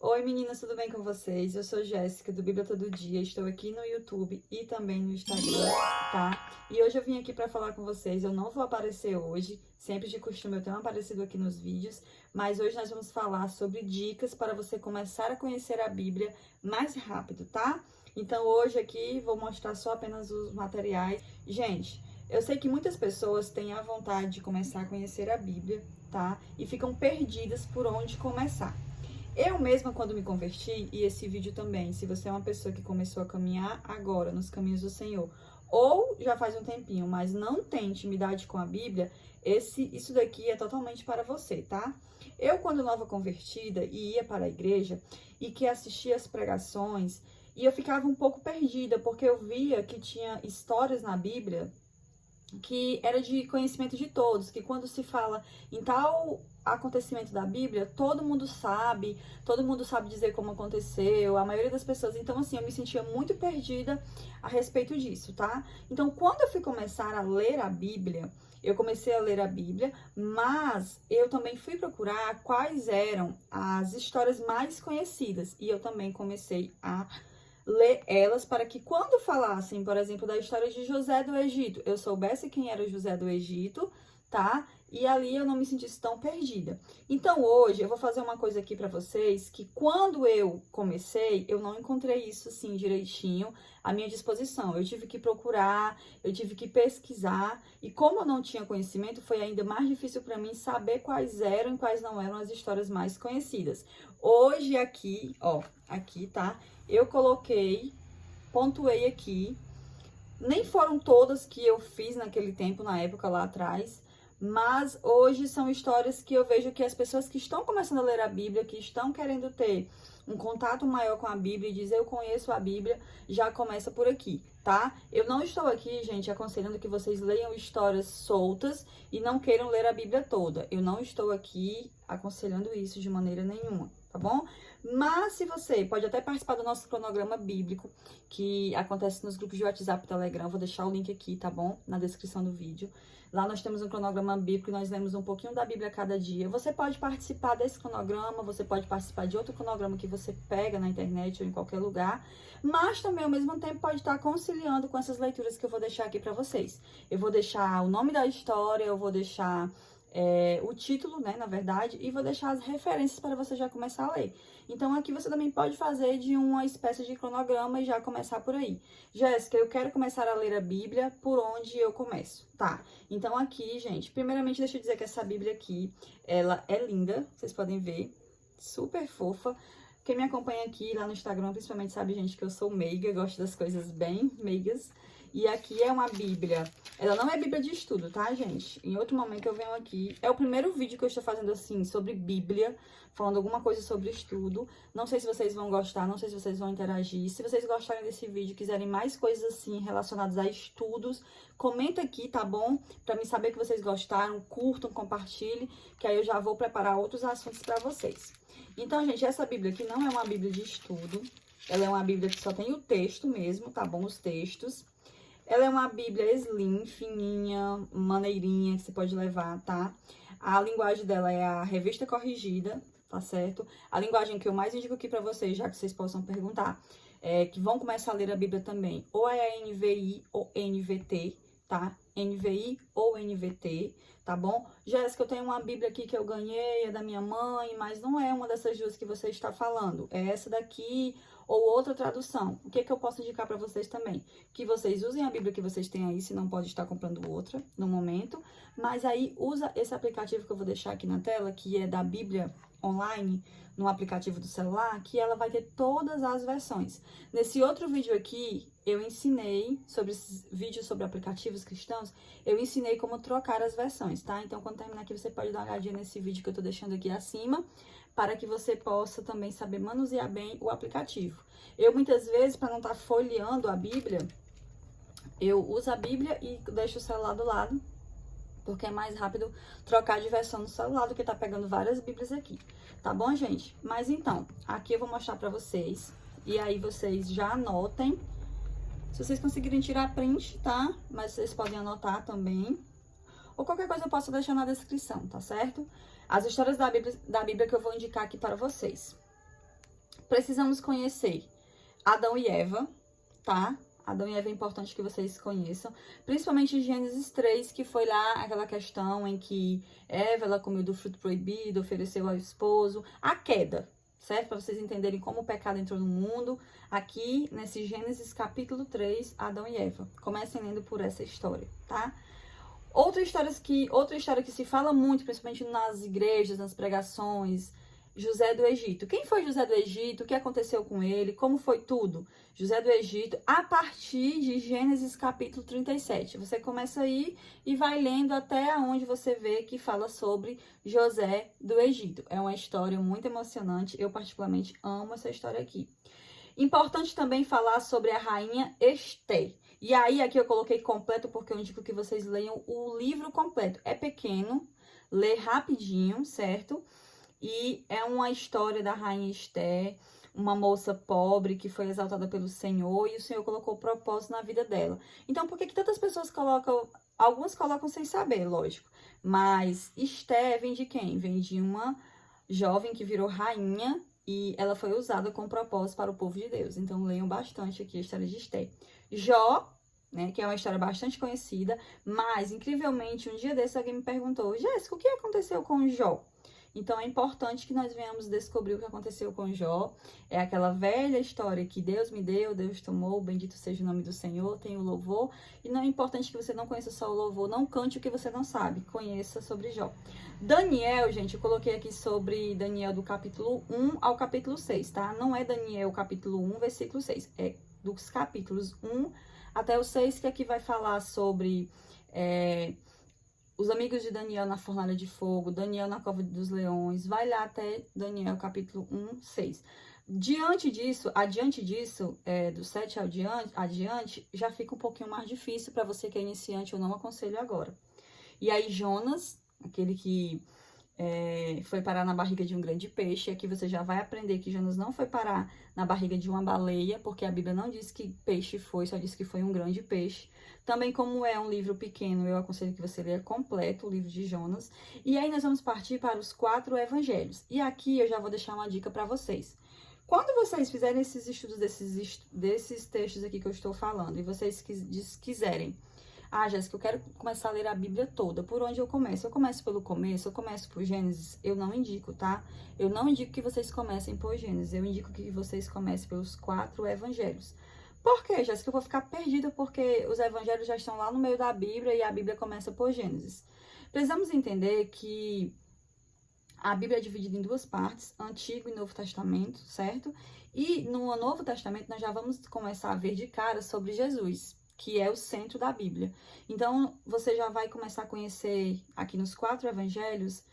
Oi meninas, tudo bem com vocês? Eu sou Jéssica do Bíblia Todo Dia, estou aqui no YouTube e também no Instagram, tá? E hoje eu vim aqui para falar com vocês, eu não vou aparecer hoje, sempre de costume eu tenho aparecido aqui nos vídeos, mas hoje nós vamos falar sobre dicas para você começar a conhecer a Bíblia mais rápido, tá? Então hoje aqui vou mostrar só apenas os materiais. Gente, eu sei que muitas pessoas têm a vontade de começar a conhecer a Bíblia, tá? E ficam perdidas por onde começar. Eu mesma, quando me converti, e esse vídeo também, se você é uma pessoa que começou a caminhar agora nos caminhos do Senhor, ou já faz um tempinho, mas não tem intimidade com a Bíblia, isso daqui é totalmente para você, tá? Eu, quando nova convertida e ia para a igreja, e que assistia as pregações, e eu ficava um pouco perdida, porque eu via que tinha histórias na Bíblia que era de conhecimento de todos, que quando se fala em tal acontecimento da Bíblia, todo mundo sabe dizer como aconteceu, a maioria das pessoas. Então, assim, eu me sentia muito perdida a respeito disso, tá? Então, quando eu fui começar a ler a Bíblia, eu comecei a ler a Bíblia, mas eu também fui procurar quais eram as histórias mais conhecidas, e eu também comecei a ler elas para que quando falassem, por exemplo, da história de José do Egito, eu soubesse quem era José do Egito, tá? E ali eu não me sentisse tão perdida. Então hoje eu vou fazer uma coisa aqui para vocês que quando eu comecei, eu não encontrei isso assim direitinho à minha disposição. Eu tive que procurar, eu tive que pesquisar e como eu não tinha conhecimento, foi ainda mais difícil para mim saber quais eram e quais não eram as histórias mais conhecidas. Hoje aqui, ó, aqui tá? Eu coloquei, pontuei aqui, nem foram todas que eu fiz naquele tempo, na época lá atrás, mas hoje são histórias que eu vejo que as pessoas que estão começando a ler a Bíblia, que estão querendo ter um contato maior com a Bíblia e dizer eu conheço a Bíblia, já começa por aqui, tá? Eu não estou aqui, gente, aconselhando que vocês leiam histórias soltas e não queiram ler a Bíblia toda. Eu não estou aqui aconselhando isso de maneira nenhuma, tá bom? Mas se você pode até participar do nosso cronograma bíblico, que acontece nos grupos de WhatsApp e Telegram, vou deixar o link aqui, tá bom? Na descrição do vídeo. Lá nós temos um cronograma bíblico e nós lemos um pouquinho da Bíblia a cada dia. Você pode participar desse cronograma, você pode participar de outro cronograma que você pega na internet ou em qualquer lugar, mas também ao mesmo tempo pode estar conciliando com essas leituras que eu vou deixar aqui para vocês. Eu vou deixar o nome da história, eu vou deixar o título, né, na verdade, e vou deixar as referências para você já começar a ler. Então, aqui você também pode fazer de uma espécie de cronograma e já começar por aí. Jéssica, eu quero começar a ler a Bíblia, por onde eu começo? Tá, então aqui, gente, primeiramente deixa eu dizer que essa Bíblia aqui, ela é linda, vocês podem ver, super fofa. Quem me acompanha aqui lá no Instagram, principalmente sabe, gente, que eu sou meiga, gosto das coisas bem meigas. E aqui é uma Bíblia, ela não é Bíblia de estudo, tá, gente? Em outro momento eu venho aqui, é o primeiro vídeo que eu estou fazendo assim, sobre Bíblia, falando alguma coisa sobre estudo. Não sei se vocês vão gostar, não sei se vocês vão interagir. Se vocês gostarem desse vídeo, quiserem mais coisas assim, relacionadas a estudos, comenta aqui, tá bom? Pra mim saber que vocês gostaram, curtam, compartilhem, que aí eu já vou preparar outros assuntos pra vocês. Então, gente, essa Bíblia aqui não é uma Bíblia de estudo, ela é uma Bíblia que só tem o texto mesmo, tá bom? Os textos. Ela é uma Bíblia slim, fininha, maneirinha, que você pode levar, tá? A linguagem dela é a Revista Corrigida, tá certo? A linguagem que eu mais indico aqui pra vocês, já que vocês possam perguntar, que vão começar a ler a Bíblia também, ou é a NVI ou NVT, tá? NVI ou NVT, tá bom? Jéssica, eu tenho uma Bíblia aqui que eu ganhei, é da minha mãe, mas não é uma dessas duas que você está falando. É essa daqui ou outra tradução. O que é que eu posso indicar para vocês também? Que vocês usem a Bíblia que vocês têm aí, se não pode estar comprando outra no momento. Mas aí usa esse aplicativo que eu vou deixar aqui na tela, que é da Bíblia Online, no aplicativo do celular, que ela vai ter todas as versões. Nesse outro vídeo aqui, eu ensinei sobre esses vídeos sobre aplicativos cristãos, eu ensinei como trocar as versões, tá? Então, quando terminar aqui, você pode dar uma olhadinha nesse vídeo que eu tô deixando aqui acima, para que você possa também saber manusear bem o aplicativo. Eu, muitas vezes, para não estar folheando a Bíblia, eu uso a Bíblia e deixo o celular do lado, porque é mais rápido trocar de versão no celular do que tá pegando várias Bíblias aqui. Tá bom, gente? Mas então, aqui eu vou mostrar pra vocês, e aí vocês já anotem. Se vocês conseguirem tirar print, tá? Mas vocês podem anotar também. Ou qualquer coisa eu posso deixar na descrição, tá certo? As histórias da Bíblia que eu vou indicar aqui para vocês. precisamos conhecer Adão e Eva, tá? Adão e Eva é importante que vocês conheçam, principalmente Gênesis 3, que foi lá aquela questão em que Eva, ela comeu do fruto proibido, ofereceu ao esposo, a queda, certo? Para vocês entenderem como o pecado entrou no mundo, aqui nesse Gênesis capítulo 3, Adão e Eva. Comecem lendo por essa história, tá? Outra história que se fala muito, principalmente nas igrejas, nas pregações, José do Egito. Quem foi José do Egito? O que aconteceu com ele? Como foi tudo? José do Egito, a partir de Gênesis capítulo 37. Você começa aí e vai lendo até onde você vê que fala sobre José do Egito. É uma história muito emocionante. Eu, particularmente, amo essa história aqui. Importante também falar sobre a rainha Ester. E aí, aqui eu coloquei completo porque eu indico que vocês leiam o livro completo. É pequeno, lê rapidinho, certo? E é uma história da rainha Ester, uma moça pobre que foi exaltada pelo Senhor e o Senhor colocou propósito na vida dela. Então, por que tantas pessoas colocam... Algumas colocam sem saber, lógico. Mas Ester vem de quem? Vem de uma jovem que virou rainha e ela foi usada com propósito para o povo de Deus. Então, leiam bastante aqui a história de Ester. Jó, né, que é uma história bastante conhecida, mas, incrivelmente, um dia desse alguém me perguntou, Jéssica, o que aconteceu com Jó? Então, é importante que nós venhamos descobrir o que aconteceu com Jó. É aquela velha história que Deus me deu, Deus tomou, bendito seja o nome do Senhor, tem o louvor. E não é importante que você não conheça só o louvor, não cante o que você não sabe, conheça sobre Jó. Daniel, gente, eu coloquei aqui sobre Daniel do capítulo 1 ao capítulo 6, tá? Não é Daniel capítulo 1, versículo 6, é dos capítulos 1 até o 6, que aqui vai falar sobre... os amigos de Daniel na fornalha de fogo, Daniel na cova dos leões, vai lá até Daniel capítulo 1, 6. Adiante disso, do 7 adiante, já fica um pouquinho mais difícil para você que é iniciante, eu não aconselho agora. E aí Jonas, aquele que foi parar na barriga de um grande peixe, aqui você já vai aprender que Jonas não foi parar na barriga de uma baleia, porque a Bíblia não diz que peixe foi, só diz que foi um grande peixe. Também, como é um livro pequeno, eu aconselho que você leia completo o livro de Jonas. E aí nós vamos partir para os 4 evangelhos. E aqui eu já vou deixar uma dica para vocês. Quando vocês fizerem esses estudos desses textos aqui que eu estou falando, e vocês quiserem... Ah, Jéssica, eu quero começar a ler a Bíblia toda. Por onde eu começo? Eu começo pelo começo? Eu começo por Gênesis? Eu não indico, tá? Eu não indico que vocês comecem por Gênesis. Eu indico que vocês comecem pelos 4 evangelhos. Por quê, Jéssica? Eu vou ficar perdida porque os evangelhos já estão lá no meio da Bíblia e a Bíblia começa por Gênesis. Precisamos entender que a Bíblia é dividida em 2 partes, Antigo e Novo Testamento, certo? E no Novo Testamento nós já vamos começar a ver de cara sobre Jesus, que é o centro da Bíblia. Então, você já vai começar a conhecer aqui nos 4 evangelhos,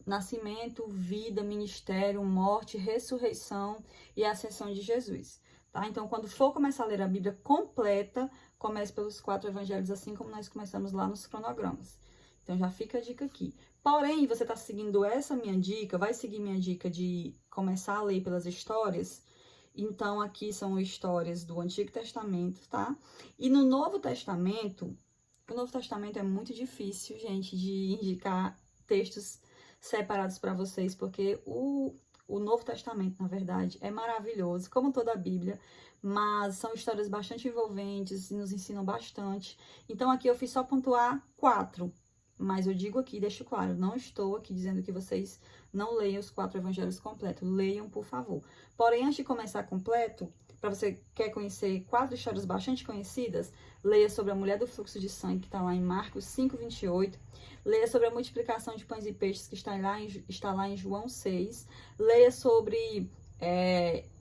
nascimento, vida, ministério, morte, ressurreição e ascensão de Jesus. Tá? Então, quando for começar a ler a Bíblia completa, comece pelos 4 evangelhos, assim como nós começamos lá nos cronogramas. Então, já fica a dica aqui. Porém, você está seguindo essa minha dica, vai seguir minha dica de começar a ler pelas histórias. Então, aqui são histórias do Antigo Testamento, tá? E no Novo Testamento, o Novo Testamento é muito difícil, gente, de indicar textos separados para vocês, porque o Novo Testamento, na verdade, é maravilhoso, como toda a Bíblia, mas são histórias bastante envolventes e nos ensinam bastante. Então, aqui eu fiz só pontuar 4, mas eu digo aqui, deixo claro, não estou aqui dizendo que vocês não leiam os 4 evangelhos completos. Leiam, por favor. Porém, antes de começar completo, para você que quer conhecer 4 histórias bastante conhecidas, leia sobre a mulher do fluxo de sangue, que está lá em Marcos 5, 28. Leia sobre a multiplicação de pães e peixes, que está lá em João 6. Leia sobre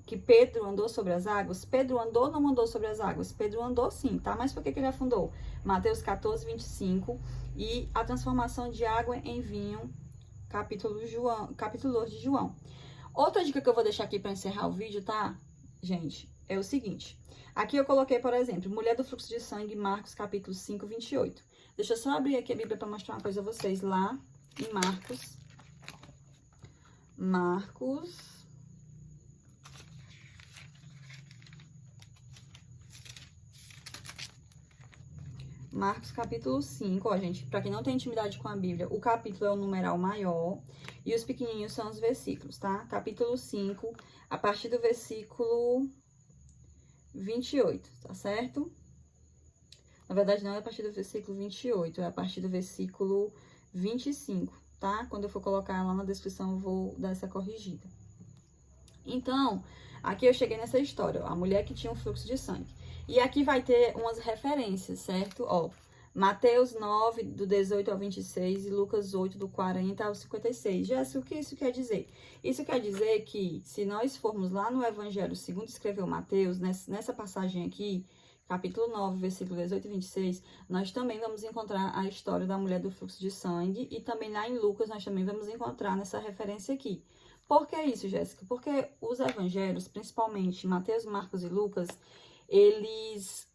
que Pedro andou sobre as águas. Pedro andou ou não andou sobre as águas? Pedro andou sim, tá? Mas por que ele afundou? Mateus 14, 25. E a transformação de água em vinho, capítulo 2 de João. Outra dica que eu vou deixar aqui para encerrar o vídeo, tá, gente? É o seguinte. Aqui eu coloquei, por exemplo, mulher do fluxo de sangue, Marcos, capítulo 5, 28. Deixa eu só abrir aqui a Bíblia para mostrar uma coisa a vocês. Lá em Marcos capítulo 5, ó, gente, para quem não tem intimidade com a Bíblia, o capítulo é o numeral maior. E os pequenininhos são os versículos, tá? Capítulo 5, a partir do versículo 28, tá certo? Na verdade, não é a partir do versículo 28, é a partir do versículo 25, tá? Quando eu for colocar lá na descrição, eu vou dar essa corrigida. Então, aqui eu cheguei nessa história, ó, a mulher que tinha um fluxo de sangue. E aqui vai ter umas referências, certo? Ó, Mateus 9, do 18 ao 26 e Lucas 8, do 40 ao 56. Jéssica, o que isso quer dizer? Isso quer dizer que, se nós formos lá no Evangelho segundo escreveu Mateus, nessa passagem aqui, capítulo 9, versículo 18 e 26, nós também vamos encontrar a história da mulher do fluxo de sangue. E também lá em Lucas, nós também vamos encontrar nessa referência aqui. Por que isso, Jéssica? Porque os evangelhos, principalmente Mateus, Marcos e Lucas, eles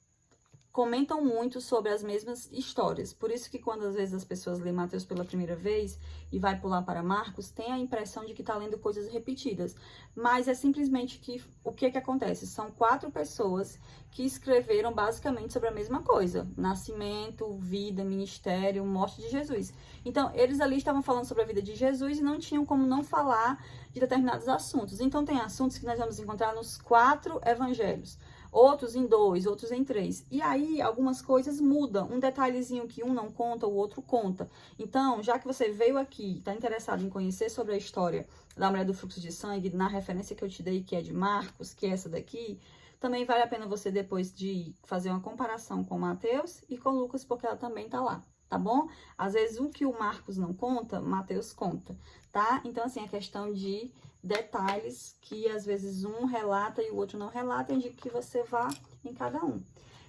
comentam muito sobre as mesmas histórias. Por isso que quando às vezes as pessoas lêem Mateus pela primeira vez e vai pular para Marcos, tem a impressão de que está lendo coisas repetidas. Mas é simplesmente que o que acontece? São 4 pessoas que escreveram basicamente sobre a mesma coisa. Nascimento, vida, ministério, morte de Jesus. Então, eles ali estavam falando sobre a vida de Jesus e não tinham como não falar de determinados assuntos. Então, tem assuntos que nós vamos encontrar nos 4 evangelhos. Outros em 2, outros em 3. E aí, algumas coisas mudam. Um detalhezinho que um não conta, o outro conta. Então, já que você veio aqui, está interessado em conhecer sobre a história da mulher do fluxo de sangue, na referência que eu te dei, que é de Marcos, que é essa daqui, também vale a pena você depois de fazer uma comparação com Mateus e com Lucas, porque ela também tá lá, tá bom? Às vezes, o que o Marcos não conta, Mateus conta, tá? Então, assim, a questão de detalhes que às vezes um relata e o outro não relata, eu digo que você vá em cada um.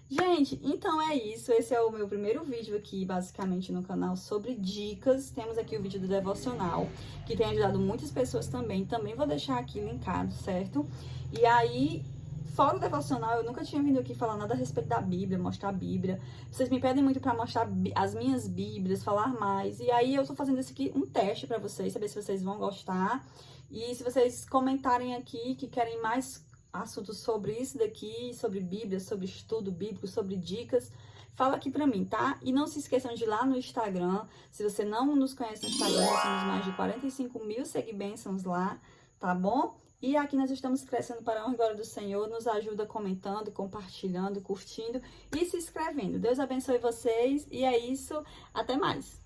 Gente, então é isso. Esse é o meu primeiro vídeo aqui, basicamente, no canal sobre dicas. Temos aqui o vídeo do devocional, que tem ajudado muitas pessoas também. Também vou deixar aqui linkado, certo? E aí, fora o devocional, eu nunca tinha vindo aqui falar nada a respeito da Bíblia, mostrar a Bíblia. Vocês me pedem muito pra mostrar as minhas Bíblias, falar mais. E aí, eu tô fazendo esse aqui, um teste pra vocês, saber se vocês vão gostar. E se vocês comentarem aqui que querem mais assuntos sobre isso daqui, sobre Bíblia, sobre estudo bíblico, sobre dicas, fala aqui pra mim, tá? E não se esqueçam de ir lá no Instagram. Se você não nos conhece no Instagram, nós temos mais de 45 mil seguidores lá, tá bom? E aqui nós estamos crescendo para a honra e glória do Senhor. Nos ajuda comentando, compartilhando, curtindo e se inscrevendo. Deus abençoe vocês e é isso. Até mais!